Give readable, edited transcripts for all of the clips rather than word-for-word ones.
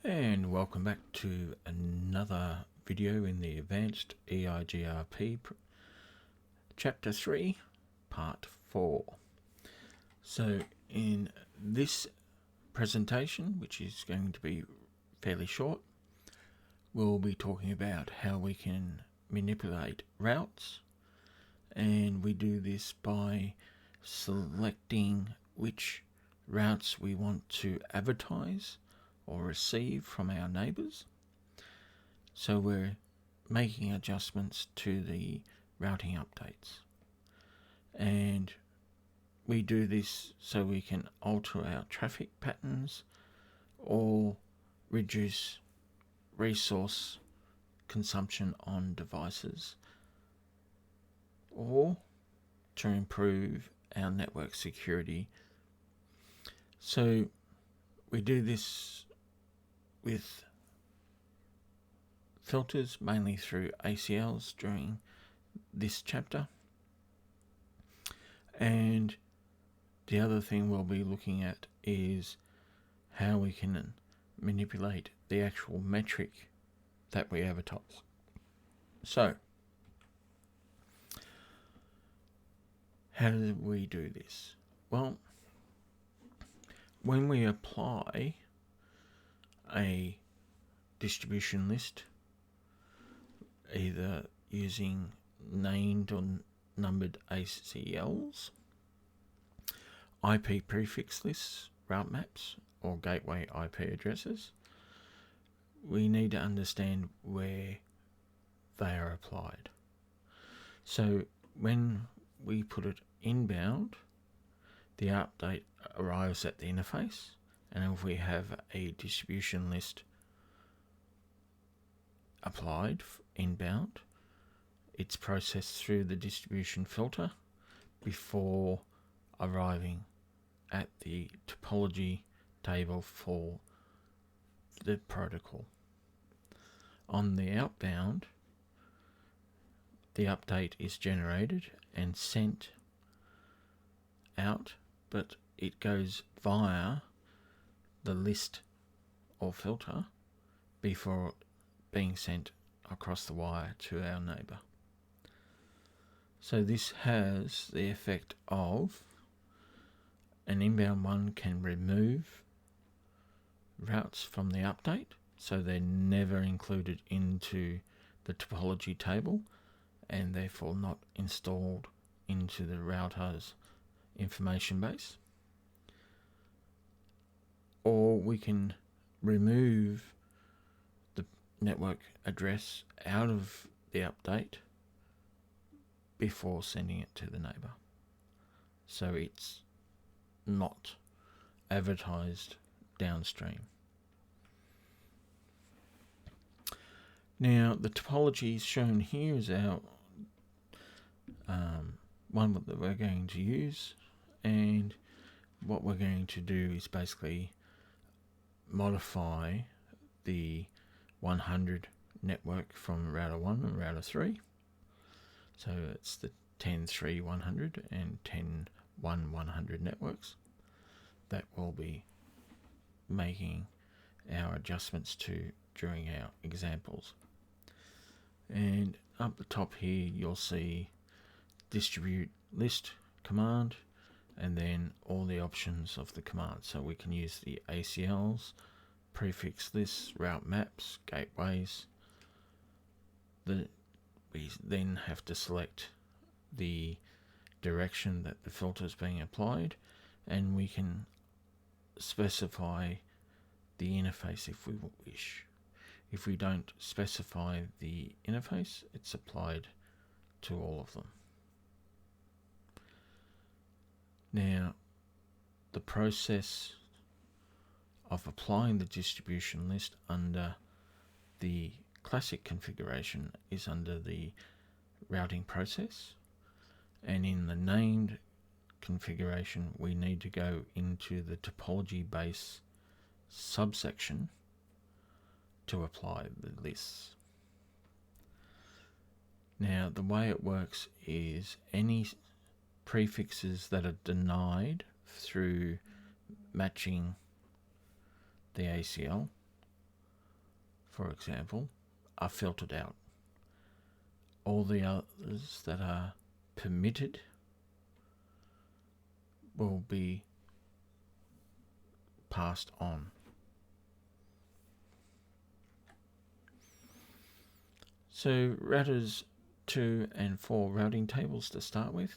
And welcome back to another video in the Advanced EIGRP Chapter 3, Part 4. So in this presentation, which is going to be fairly short, we'll be talking about how we can manipulate routes, and we do this by selecting which routes we want to advertise or receive from our neighbours. So we're making adjustments to the routing updates, and we do this so we can alter our traffic patterns or reduce resource consumption on devices, or to improve our network security. So we do this with filters, mainly through ACLs during this chapter. And the other thing we'll be looking at is how we can manipulate the actual metric that we advertise. So, how do we do this? Well, when we apply a distribution list, either using named or numbered ACLs, IP prefix lists, route maps, or gateway IP addresses, we need to understand where they are applied. So when we put it inbound, the update arrives at the interface, and if we have a distribution list applied inbound, it's processed through the distribution filter before arriving at the topology table for the protocol. On the outbound, the update is generated and sent out, but it goes via the list or filter before being sent across the wire to our neighbour. So this has the effect of an inbound one can remove routes from the update, so they're never included into the topology table and therefore not installed into the router's information base. Or we can remove the network address out of the update before sending it to the neighbour, so it's not advertised downstream. Now the topology shown here is our one that we're going to use, and what we're going to do is basically modify the 100 network from router 1 and router 3. So it's the 10.3.100 and 10.1.100 networks that we'll be making our adjustments to during our examples. And up the top here you'll see distribute list command, and then all the options of the command. So we can use the ACLs, prefix lists, route maps, gateways. We then have to select the direction that the filter is being applied, and we can specify the interface if we wish. If we don't specify the interface, it's applied to all of them. Now, the process of applying the distribution list under the classic configuration is under the routing process, and in the named configuration we need to go into the topology base subsection to apply the lists. Now the way it works is any prefixes that are denied through matching the ACL for example, are filtered out. All the others that are permitted will be passed on. So routers 2 and 4 routing tables to start with.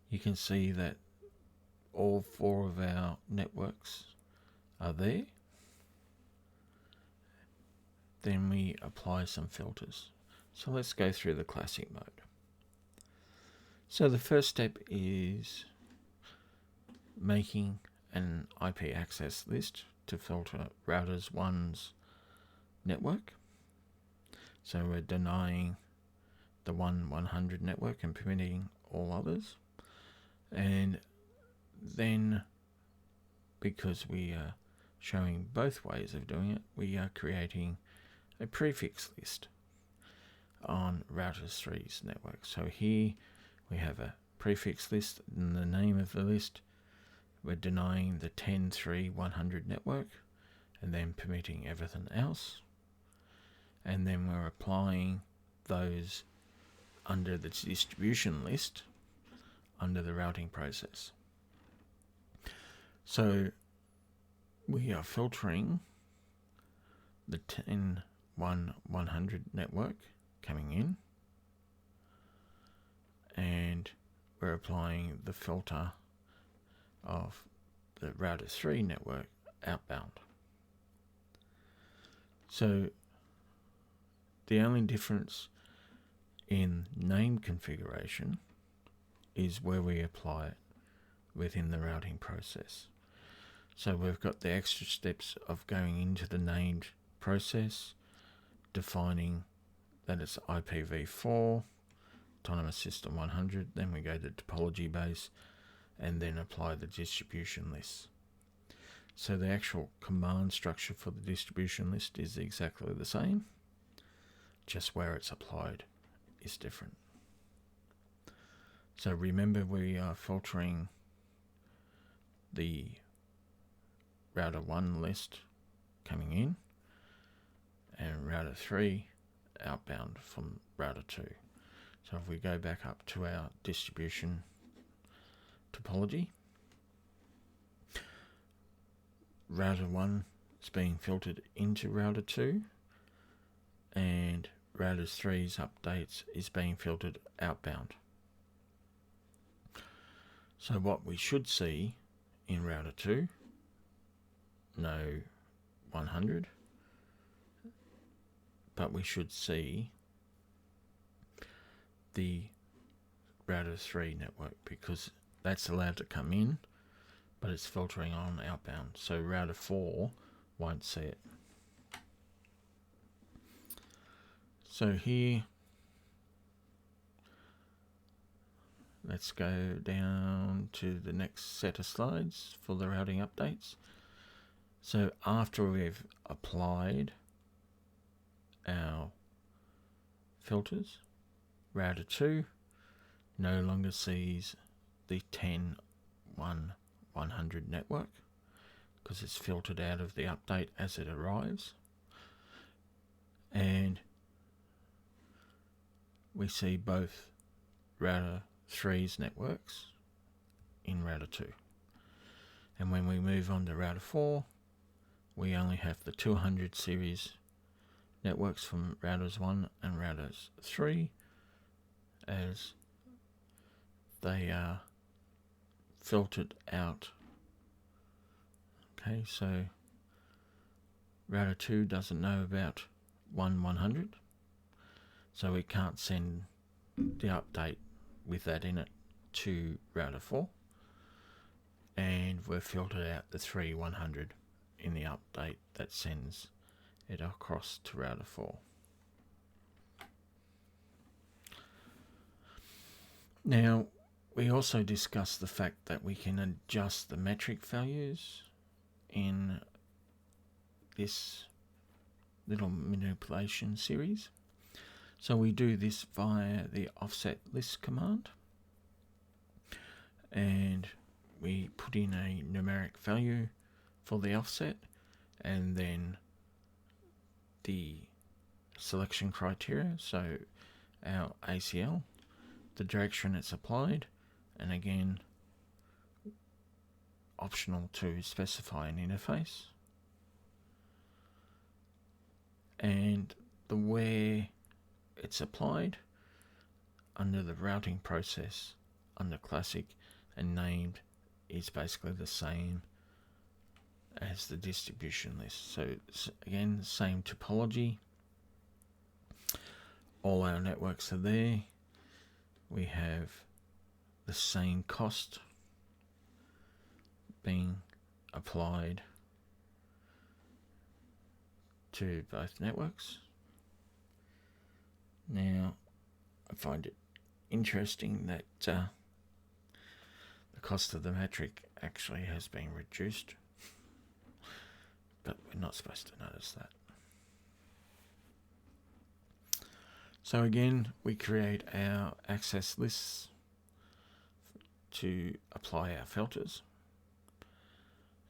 You can see that all 4 of our networks are there. Then we apply some filters. So let's go through the classic mode. So the first step is making an IP access list to filter routers 1's network. So we're denying the 100 network and permitting all others. And then, because we are showing both ways of doing it, we are creating a prefix list on routers 3's network. So here we have a prefix list, and the name of the list, we're denying the 10.3.100 network and then permitting everything else. And then we're applying those under the distribution list under the routing process. So we are filtering the 10.1.100 network coming in, and we're applying the filter of the router 3 network outbound. So the only difference in name configuration is where we apply it within the routing process. So we've got the extra steps of going into the named process, defining that it's IPv4, Autonomous System 100, then we go to topology base, and then apply the distribution list. So the actual command structure for the distribution list is exactly the same, just where it's applied is different. So remember, we are filtering the router 1 list coming in and router 3 outbound from router 2. So if we go back up to our distribution topology, router 1 is being filtered into router 2, and router 3's updates is being filtered outbound. So what we should see in router 2, no 100, but we should see the router 3 network, because that's allowed to come in, but it's filtering on outbound. So router 4 won't see it. So here, let's go down to the next set of slides for the routing updates. So after we've applied our filters, router 2 no longer sees the 10.1.100 network because it's filtered out of the update as it arrives. And we see both router 3's networks in router 2. And when we move on to router 4, we only have the 200 series networks from routers 1 and routers 3, as they are filtered out. Okay, so router 2 doesn't know about 100, so we can't send the update with that in it to router 4, and we've filtered out the 100 in the update that sends it across to router 4. Now, we also discussed the fact that we can adjust the metric values in this little manipulation series. So we do this via the offset list command, and we put in a numeric value for the offset, and then the selection criteria, so our ACL, the direction it's applied, and again optional to specify an interface, and the where it's applied under the routing process under classic and named is basically the same as the distribution list. So again, same topology, all our networks are there, we have the same cost being applied to both networks. Now, I find it interesting that the cost of the metric actually has been reduced, but we're not supposed to notice that. So again, we create our access lists to apply our filters,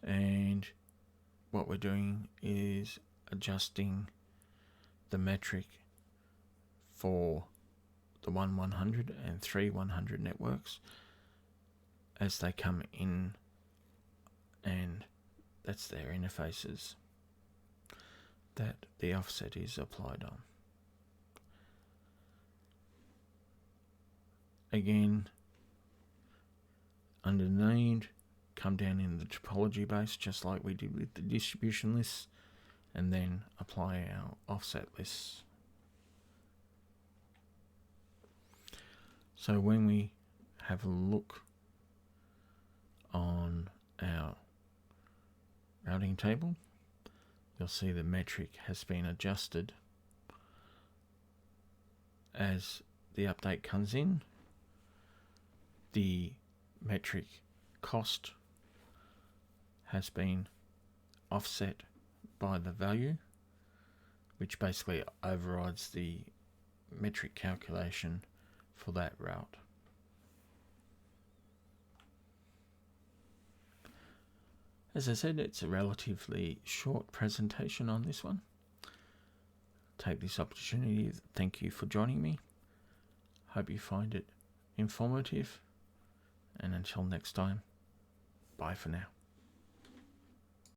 and what we're doing is adjusting the metric for the 100 and 100 networks as they come in, and that's their interfaces that the offset is applied on. Again, under named, come down in the topology base just like we did with the distribution lists, and then apply our offset lists. So when we have a look on our routing table, you'll see the metric has been adjusted as the update comes in. The metric cost has been offset by the value, which basically overrides the metric calculation for that route. As I said, it's a relatively short presentation on this one. Take this opportunity to thank you for joining me. Hope you find it informative, and until next time, bye for now.